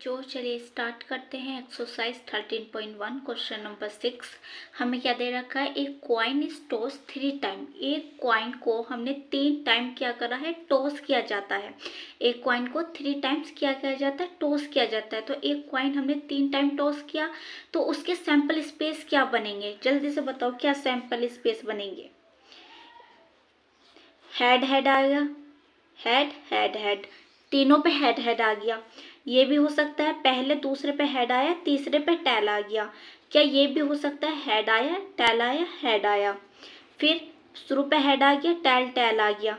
बच्चों चलिए स्टार्ट करते हैं। एक्सरसाइज 13.1 क्वेश्चन नंबर 6 हमें क्या दे रखा है, एक कॉइन इज टॉस 3 टाइम। एक कॉइन को हमने 3 टाइम क्या करा है, टॉस किया जाता है। एक कॉइन को 3 टाइम्स क्या किया जाता है, टॉस किया जाता है। तो एक कॉइन हमने 3 टाइम टॉस किया तो उसके सैंपल स्पेस क्या बनेंगे, जल्दी से बताओ क्या सैंपल स्पेस बनेंगे। हेड हेड आएगा, हेड हेड हेड, तीनों पे हेड हेड आ गया। ये भी हो सकता है पहले दूसरे पे हेड आया, तीसरे पे टैल आ गया। क्या ये भी हो सकता है हेड आया, टैल आया, हेड आया, फिर शुरू पे हेड आ गया, टैल टैल आ गया,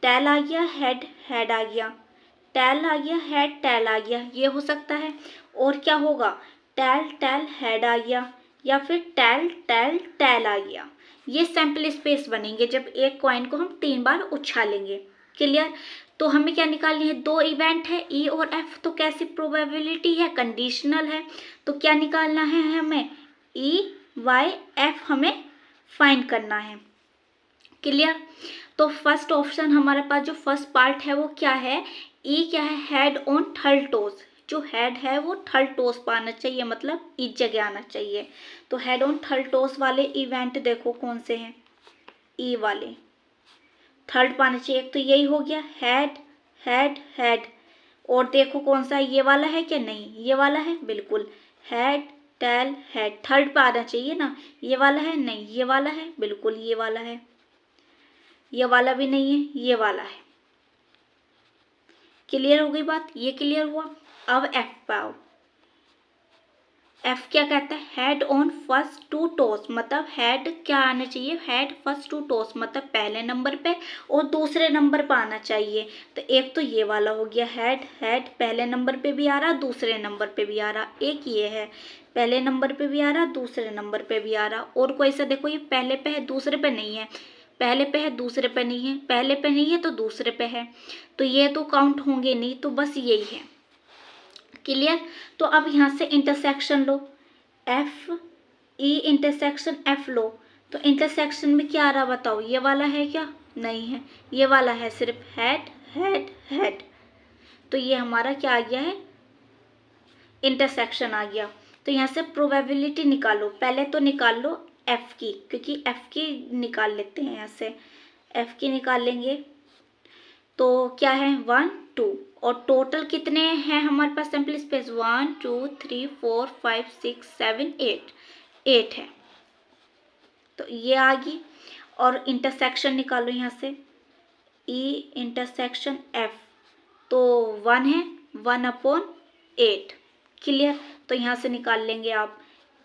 टैल आ गया, हेड हेड आ गया, टैल आ गया, हेड टैल आ गया, ये हो सकता है। और क्या होगा, टैल टैल हेड आ गया या फिर टैल टैल टैल आ गया। ये सैंपल स्पेस बनेंगे जब एक कॉइन को हम 3 बार उछालेंगे। क्लियर। तो हमें क्या निकालनी है, 2 इवेंट है ई और एफ, तो कैसी प्रोबेबिलिटी है, कंडीशनल है। तो क्या निकालना है हमें, ई वाई एफ हमें फाइंड करना है। क्लियर। तो फर्स्ट ऑप्शन हमारे पास जो फर्स्ट पार्ट है वो क्या है, ई क्या है, हेड ऑन थर्ड टोस। जो हेड है वो थर्ड टोस पर आना चाहिए, मतलब इस जगह आना चाहिए। तो हेड ऑन थर्ड टोस वाले इवेंट देखो कौन से हैं, ई वाले थर्ड पाना चाहिए। एक तो यही हो गया, हेड हेड हेड। और देखो कौन सा, ये वाला है क्या, नहीं ये वाला है, बिल्कुल हेड टेल हेड, थर्ड पे आना चाहिए ना। ये वाला है, नहीं ये वाला है, बिल्कुल ये वाला है। ये वाला भी नहीं है, ये वाला है। क्लियर हो गई बात, ये क्लियर हुआ। अब एफ पे आओ। एफ क्या कहता है, हेड ऑन फर्स्ट 2 टोस, मतलब हेड क्या आना चाहिए, हेड फर्स्ट 2 टोस, मतलब पहले नंबर पे और दूसरे नंबर पे आना चाहिए। तो एक तो ये वाला हो गया, हेड हेड पहले नंबर पे भी आ रहा, दूसरे नंबर पे भी आ रहा। एक ये है, पहले नंबर पे भी आ रहा, दूसरे नंबर पे भी आ रहा। और कोई सा देखो, ये पहले पे है दूसरे पे नहीं है, पहले पे है दूसरे पे नहीं है, पहले पे नहीं है तो दूसरे पे है। तो ये तो काउंट होंगे नहीं, तो बस यही है। क्लियर। तो अब यहाँ से इंटरसेक्शन लो, एफ ई इंटरसेक्शन एफ लो। तो इंटरसेक्शन में क्या आ रहा बताओ, ये वाला है क्या, नहीं है, ये वाला है, सिर्फ हेड हेड हेड। तो ये हमारा क्या आ गया है, इंटरसेक्शन आ गया। तो यहाँ से प्रोबेबिलिटी निकालो, पहले तो निकाल लो एफ की, क्योंकि एफ की निकाल लेते हैं, यहाँ से एफ की निकाल लेंगे। तो क्या है 1 2, और टोटल कितने हैं हमारे पास सैंपल स्पेस, 1 2 3 4 5 6 7 8, 8 है। तो ये आ गई। और इंटरसेक्शन निकालो यहाँ से, ई इंटरसेक्शन एफ, तो 1 है, 1/8। क्लियर। तो यहाँ से निकाल लेंगे आप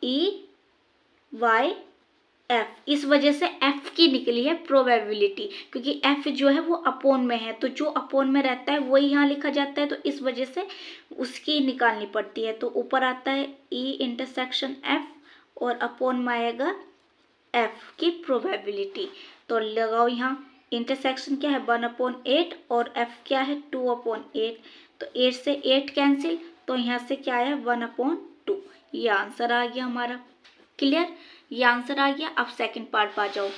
ई वाई एफ। इस वजह से एफ की निकली है प्रोबेबिलिटी, क्योंकि एफ जो है वो अपोन में है, तो जो अपोन में रहता है वही यहाँ लिखा जाता है, तो इस वजह से उसकी निकालनी पड़ती है। तो ऊपर आता है ई इंटरसेक्शन एफ और अपोन में आएगा एफ की प्रोबेबिलिटी। तो लगाओ यहाँ, इंटरसेक्शन क्या है 1/8 और एफ क्या है 2/8। तो 8 से 8 कैंसिल, तो यहाँ से क्या आया 1/2। ये आंसर आ गया हमारा। क्लियर, ये आंसर आ गया। अब सेकंड पार्ट पर आ जाओ।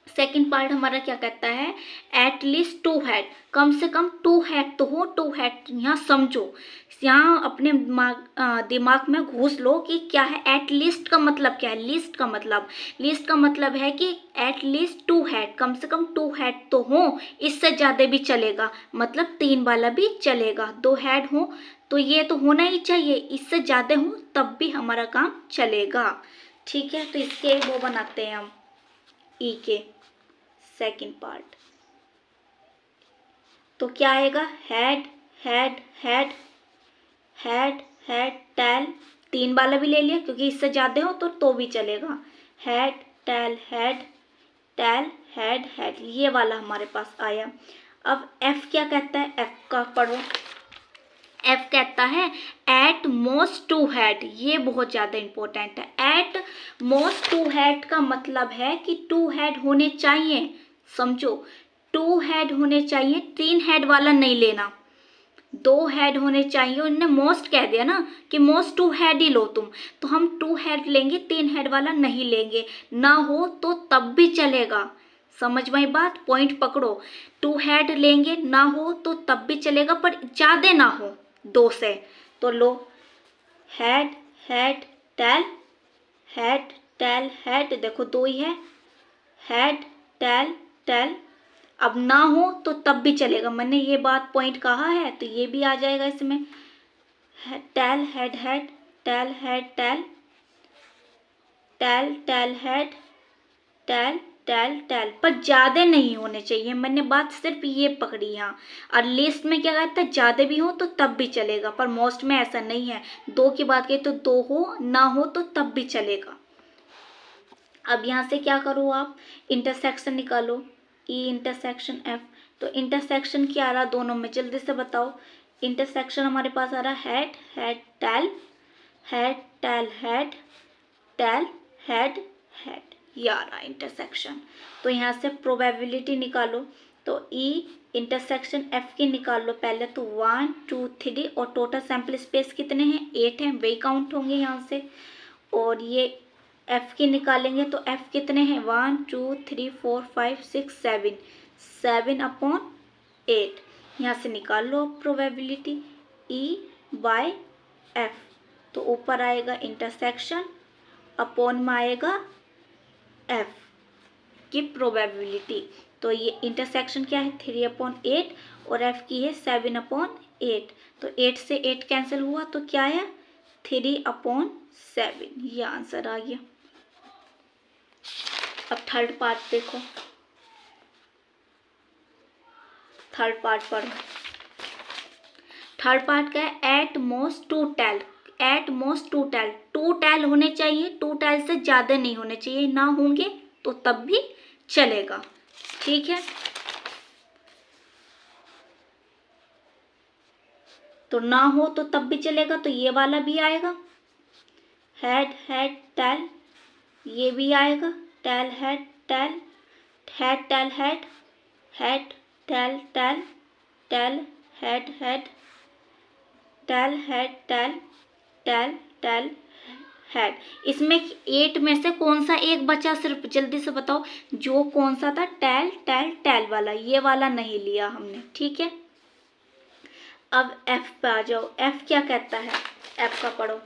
सेकंड पार्ट हमारा क्या कहता है, एटलीस्ट 2 हेड, कम से कम 2 हेड तो हो। 2 हेड यहाँ समझो, यहाँ अपने दिमाग में घुस लो कि क्या है एटलीस्ट का मतलब, क्या है लिस्ट का मतलब। लिस्ट का मतलब है कि एटलीस्ट 2 हेड, कम से कम 2 हेड तो हो, इससे ज़्यादा भी चलेगा, मतलब 3 वाला भी चलेगा। 2 हेड हो तो ये तो होना ही चाहिए, इससे ज़्यादा हो तब भी हमारा काम चलेगा। ठीक है, तो इसके वो बनाते हैं हम, ई के सेकंड पार्ट। तो क्या आएगा, head head head head head tail, 3 वाला भी ले लिया क्योंकि इससे ज़्यादा हो तो भी चलेगा। Head tail head tail head head, ये वाला हमारे पास आया। अब एफ क्या कहता है, एफ का पढ़ो। एफ कहता है एट मोस्ट 2 हेड, ये बहुत ज़्यादा इंपॉर्टेंट है। एट मोस्ट 2 हेड का मतलब है कि 2 हेड होने चाहिए, समझो 2 हेड होने चाहिए, 3 हेड वाला नहीं लेना, 2 हेड होने चाहिए। उन्होंने मोस्ट कह दिया ना कि मोस्ट 2 हेड ही लो तुम, तो हम 2 हेड लेंगे, 3 हेड वाला नहीं लेंगे। ना हो तो तब भी चलेगा, समझ में बात, पॉइंट पकड़ो। 2 हेड लेंगे, ना हो तो तब भी चलेगा, पर ज़्यादा ना हो 2 से, तो लो, head head tail, head tail head, देखो दो ही है, हेड टेल टेल। अब ना हो तो तब भी चलेगा, मैंने ये बात पॉइंट कहा है तो ये भी आ जाएगा इसमें। Tail head head, tail head tail, tail tail head, tail tail tail, पर ज्यादा नहीं होने चाहिए, मैंने बात सिर्फ ये पकड़ी यहाँ। और लिस्ट में क्या कहता है, ज्यादा भी हो तो तब भी चलेगा, पर मोस्ट में ऐसा नहीं है। दो की बात करें तो दो हो, ना हो तो तब भी चलेगा। अब यहाँ से क्या करो आप, इंटरसेक्शन निकालो, ई इंटरसेक्शन एफ। तो इंटरसेक्शन क्या आ रहा दोनों में, जल्दी से बताओ। इंटरसेक्शन हमारे पास आ रहा head head tail, head tail head, tail head head, ये आ रहा इंटरसेक्शन। तो यहाँ से प्रोबेबिलिटी निकालो, तो ई इंटरसेक्शन एफ की निकाल लो पहले। तो 1 2 3 और टोटल सैंपल स्पेस कितने हैं, 8 हैं, वही काउंट होंगे यहाँ से। और ये एफ की निकालेंगे तो एफ कितने हैं, 1 2 3 4 5 6 7, 7/8। यहाँ से निकाल लो प्रोबेबिलिटी, ई बाय एफ। तो ऊपर आएगा इंटरसेक्शन, अपॉन में आएगा एफ की प्रोबेबिलिटी। तो ये इंटरसेक्शन क्या है, 3/8 और एफ की है 7/8। तो 8 से 8 कैंसिल हुआ तो क्या है, 3/7, ये आंसर आ गया। अब थर्ड पार्ट देखो, थर्ड पार्ट पढ़ो। थर्ड पार्ट का है at most 2 tail, at most 2 tail, 2 tail होने चाहिए, 2 टेल से ज्यादा नहीं होने चाहिए, ना होंगे तो तब भी चलेगा, ठीक है। तो ना हो तो तब भी चलेगा, तो ये वाला भी आएगा, हेड हेड टेल, ये भी आएगा, tail head tail, head tail head, head tail tail, tail head head, tail head tail, tail tail head. इसमें 8 में से कौन सा एक बचा, सिर्फ जल्दी से बताओ, जो कौन सा था, टेल टेल टेल वाला, ये वाला नहीं लिया हमने, ठीक है। अब एफ पे आ जाओ, एफ क्या कहता है, एफ का पढ़ो।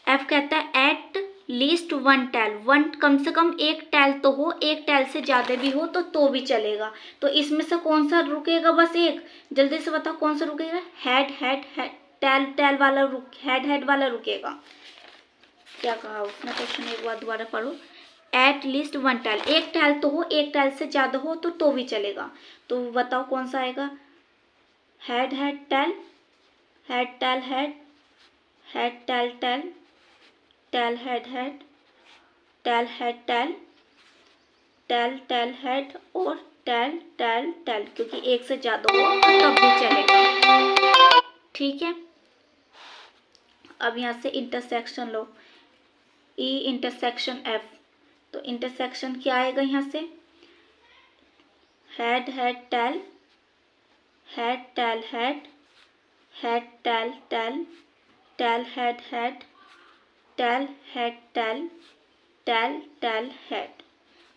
एफ कहता है एट लीस्ट 1 टेल, 1 कम से कम एक टेल तो हो, एक टेल से ज्यादा भी हो तो भी चलेगा। तो इसमें से कौन सा रुकेगा, बस एक, जल्दी से बताओ कौन सा रुकेगा, head head head, tail tail वाला हेड हेड वाला रुकेगा। क्या कहा उसने क्वेश्चन, एक बार दोबारा पढ़ो। एट लीस्ट 1 टेल, एक टेल तो हो, एक टेल से ज्यादा हो तो भी चलेगा। तो बताओ कौन सा आएगा, head head tail, head tail head, head tail tail, tail head head, tail head tail, tail tail head और टेल टेल टेल, क्योंकि एक से ज्यादा हो तब भी चलेगा, ठीक है। अब यहाँ से इंटरसेक्शन लो, ई इंटरसेक्शन एफ। तो इंटरसेक्शन क्या आएगा यहाँ से, head head tail, head tail head, head tail tail, tail head head, tail head tail, tail tail head,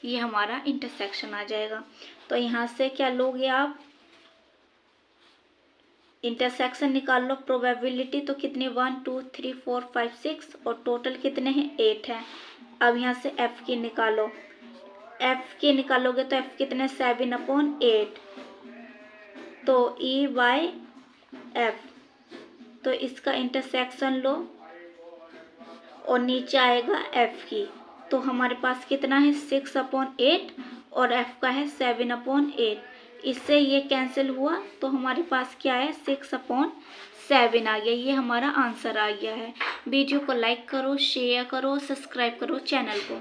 ये हमारा इंटरसेक्शन आ जाएगा। तो यहाँ से क्या लोगे आप, इंटरसेक्शन निकाल लो, प्रोबेबिलिटी तो कितनी 1 2 3 4 5 6 और टोटल कितने हैं 8 हैं। अब यहाँ से एफ की निकालो, एफ की निकालोगे तो एफ कितने 7/8, तो ई बाय एफ। तो इसका इंटरसेक्शन लो और नीचे आएगा एफ की, तो हमारे पास कितना है 6/8 और एफ का है 7/8। इससे ये कैंसिल हुआ तो हमारे पास क्या है 6/7 आ गया, ये हमारा आंसर आ गया है। वीडियो को लाइक करो, शेयर करो, सब्सक्राइब करो चैनल को।